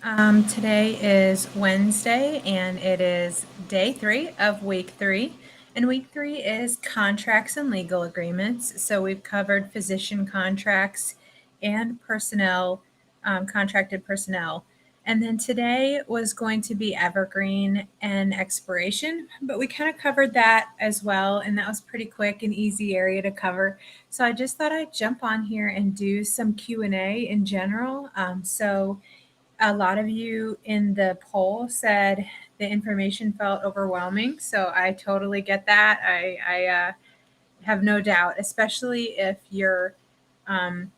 Today is Wednesday and it is day 3 of week 3. And week 3 is contracts and legal agreements. So we've covered physician contracts and personnel, contracted personnel. And then today was going to be evergreen and expiration, but we kind of covered that as well. And that was pretty quick and easy area to cover. So I just thought I'd jump on here and do some Q&A in general. So a lot of you in the poll said the information felt overwhelming. So I totally get that. I have no doubt, especially if you're, um,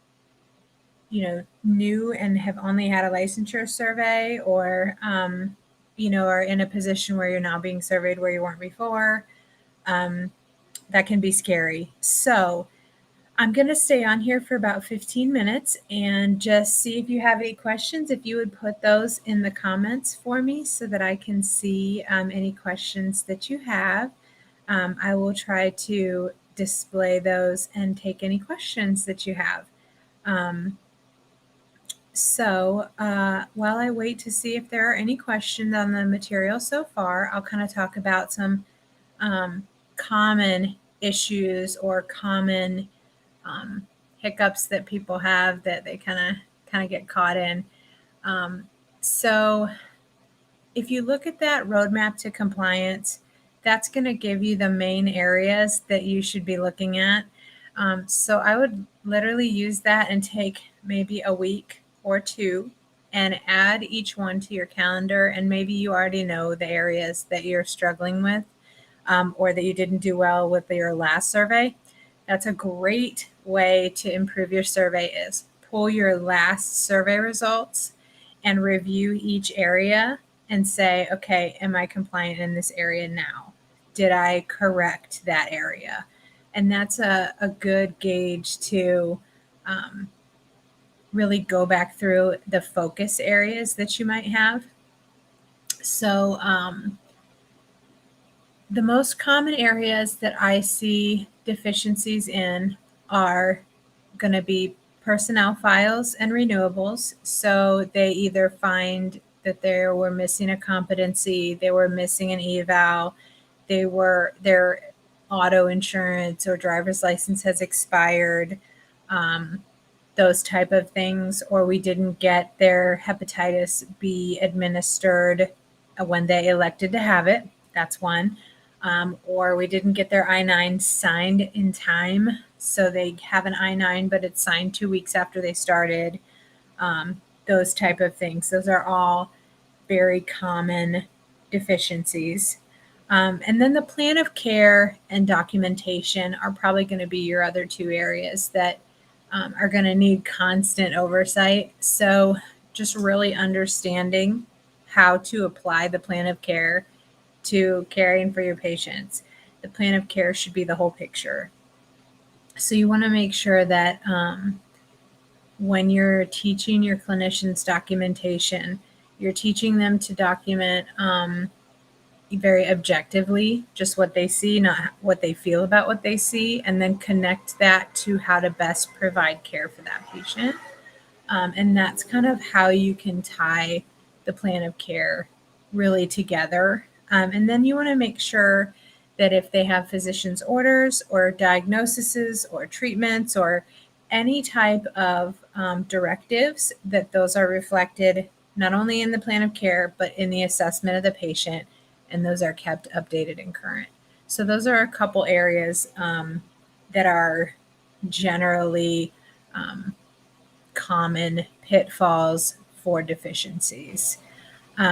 new and have only had a licensure survey or, are in a position where you're now being surveyed where you weren't before. That can be scary. So I'm going to stay on here for about 15 minutes and just see if you have any questions. If you would put those in the comments for me so that I can see any questions that you have. I will try to display those and take any questions that you have. While I wait to see if there are any questions on the material so far, I'll kind of talk about some common issues or common hiccups that people have that they kind of get caught in. So if you look at that roadmap to compliance, that's going to give you the main areas that you should be looking at. So I would literally use that and take maybe a week or two and add each one to your calendar. And maybe you already know the areas that you're struggling with or that you didn't do well with your last survey. That's a great way to improve your survey is pull your last survey results and review each area and say, okay, am I compliant in this area now? Did I correct that area? And that's a good gauge to really go back through the focus areas that you might have. So the most common areas that I see deficiencies in are going to be personnel files and renewables. So they either find that they were missing a competency, they were missing an eval, their auto insurance or driver's license has expired, those type of things, or we didn't get their hepatitis B administered when they elected to have it. That's one. Or we didn't get their I-9 signed in time. So they have an I-9, but it's signed 2 weeks after they started. Those type of things. Those are all very common deficiencies. And then the plan of care and documentation are probably going to be your other two areas that are going to need constant oversight. So just really understanding how to apply the plan of care to caring for your patients. The plan of care should be the whole picture. So you want to make sure that when you're teaching your clinicians documentation, you're teaching them to document very objectively, just what they see, not what they feel about what they see, and then connect that to how to best provide care for that patient. And that's kind of how you can tie the plan of care really together. And then you want to make sure that if they have physician's orders or diagnoses or treatments or any type of directives, that those are reflected not only in the plan of care, but in the assessment of the patient, and those are kept updated and current. So those are a couple areas that are generally common pitfalls for deficiencies.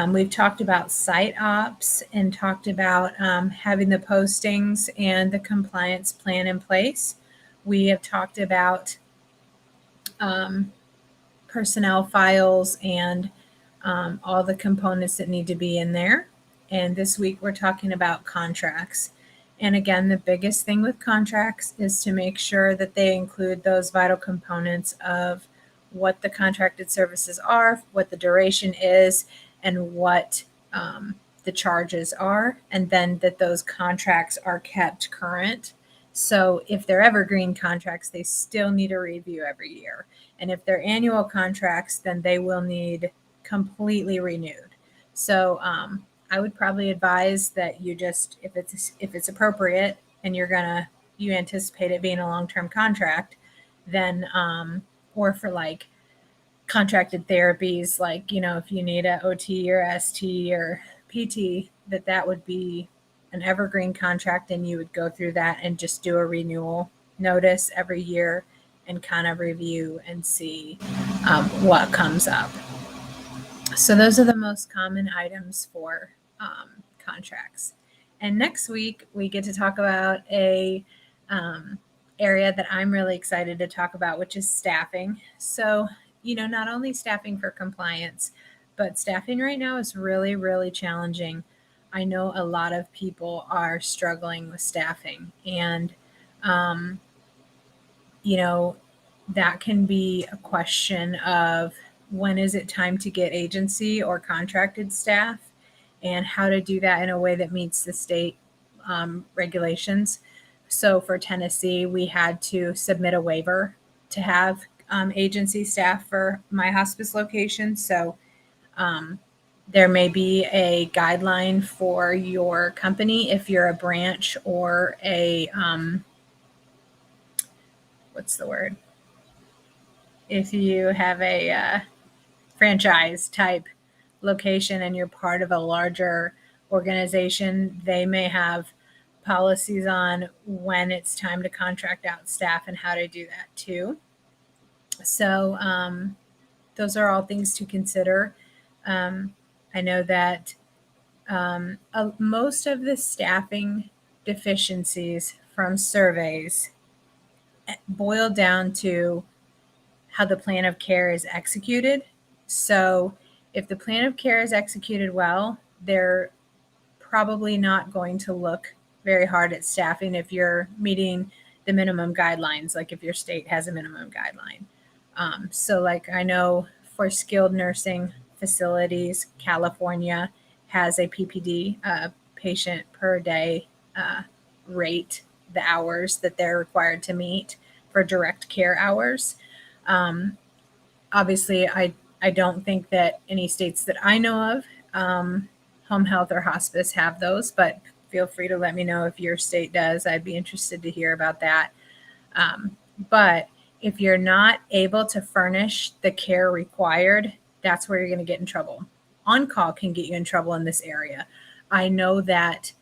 We've talked about site ops and talked about having the postings and the compliance plan in place. We have talked about personnel files and all the components that need to be in there. And this week we're talking about contracts. And again, the biggest thing with contracts is to make sure that they include those vital components of what the contracted services are, what the duration is, and what the charges are, and then that those contracts are kept current. So if they're evergreen contracts, they still need a review every year. And if they're annual contracts, then they will need completely renewed. So I would probably advise that you just, if it's appropriate and you anticipate it being a long-term contract, then or for like contracted therapies, like, if you need a OT or ST or PT, that would be an evergreen contract, and you would go through that and just do a renewal notice every year and kind of review and see what comes up. So those are the most common items for contracts. And next week we get to talk about a area that I'm really excited to talk about, which is staffing. So, not only staffing for compliance, but staffing right now is really, really challenging. I know a lot of people are struggling with staffing, and um, that can be a question of when is it time to get agency or contracted staff, and how to do that in a way that meets the state regulations. So for Tennessee, we had to submit a waiver to have agency staff for my hospice location. So there may be a guideline for your company if you're a branch or a what's the word? If you have a franchise type location and you're part of a larger organization, they may have policies on when it's time to contract out staff and how to do that too. So those are all things to consider. I know that most of the staffing deficiencies from surveys boil down to how the plan of care is executed. So if the plan of care is executed well, they're probably not going to look very hard at staffing if you're meeting the minimum guidelines, like if your state has a minimum guideline. So like I know for skilled nursing facilities, California has a PPD, patient per day rate, the hours that they're required to meet for direct care hours. Obviously, I don't think that any states that I know of, home health or hospice, have those, but feel free to let me know if your state does. I'd be interested to hear about that. But if you're not able to furnish the care required, that's where you're going to get in trouble. On-call can get you in trouble in this area. I know that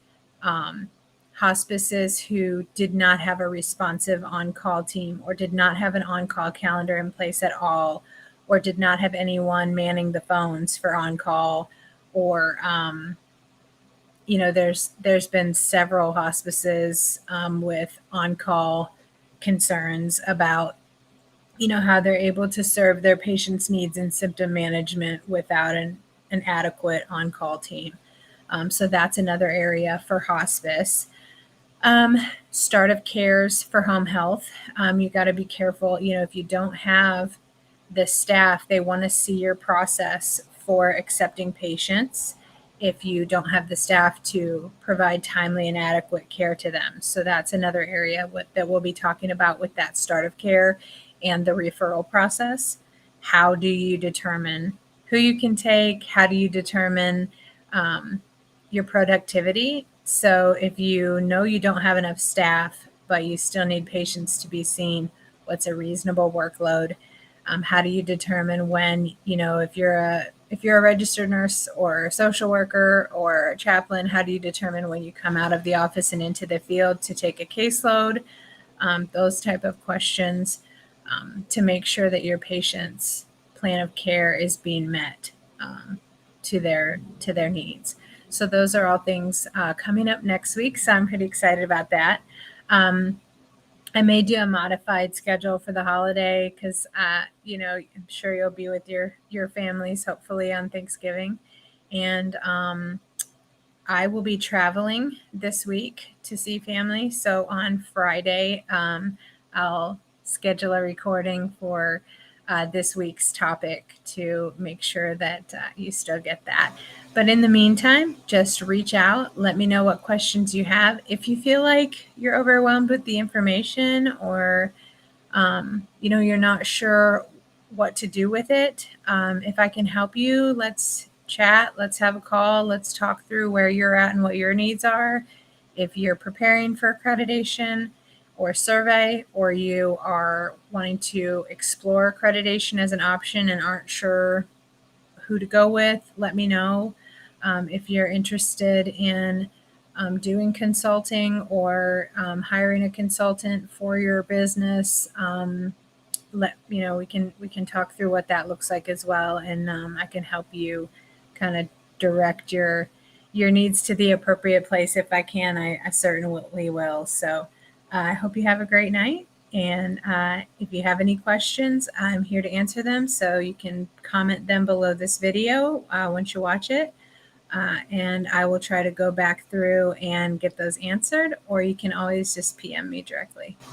hospices who did not have a responsive on-call team, or did not have an on-call calendar in place at all, or did not have anyone manning the phones for on-call, or there's been several hospices with on-call concerns about how they're able to serve their patients' needs and symptom management without an adequate on-call team. So that's another area for hospice. Start of cares for home health. You got to be careful. If you don't have the staff, they want to see your process for accepting patients if you don't have the staff to provide timely and adequate care to them. So that's another area that we'll be talking about with that start of care and the referral process. How do you determine who you can take? How do you determine your productivity? So if you know you don't have enough staff, but you still need patients to be seen, what's a reasonable workload? How do you determine when, if you're a registered nurse or a social worker or a chaplain, how do you determine when you come out of the office and into the field to take a caseload? Those type of questions to make sure that your patient's plan of care is being met to their needs. So those are all things coming up next week. So I'm pretty excited about that. I may do a modified schedule for the holiday because, I'm sure you'll be with your families, hopefully on Thanksgiving. And I will be traveling this week to see family. So on Friday, I'll schedule a recording for this week's topic to make sure that you still get that. But in the meantime, just reach out. Let me know what questions you have. If you feel like you're overwhelmed with the information, or, you're not sure what to do with it. If I can help you, let's chat, let's have a call, let's talk through where you're at and what your needs are. If you're preparing for accreditation or survey, or you are wanting to explore accreditation as an option and aren't sure who to go with, let me know. If you're interested in doing consulting or hiring a consultant for your business, let you know, we can talk through what that looks like as well, and I can help you kind of direct your needs to the appropriate place. If I can, I certainly will. So I hope you have a great night, and if you have any questions, I'm here to answer them, so you can comment them below this video once you watch it, and I will try to go back through and get those answered, or you can always just PM me directly.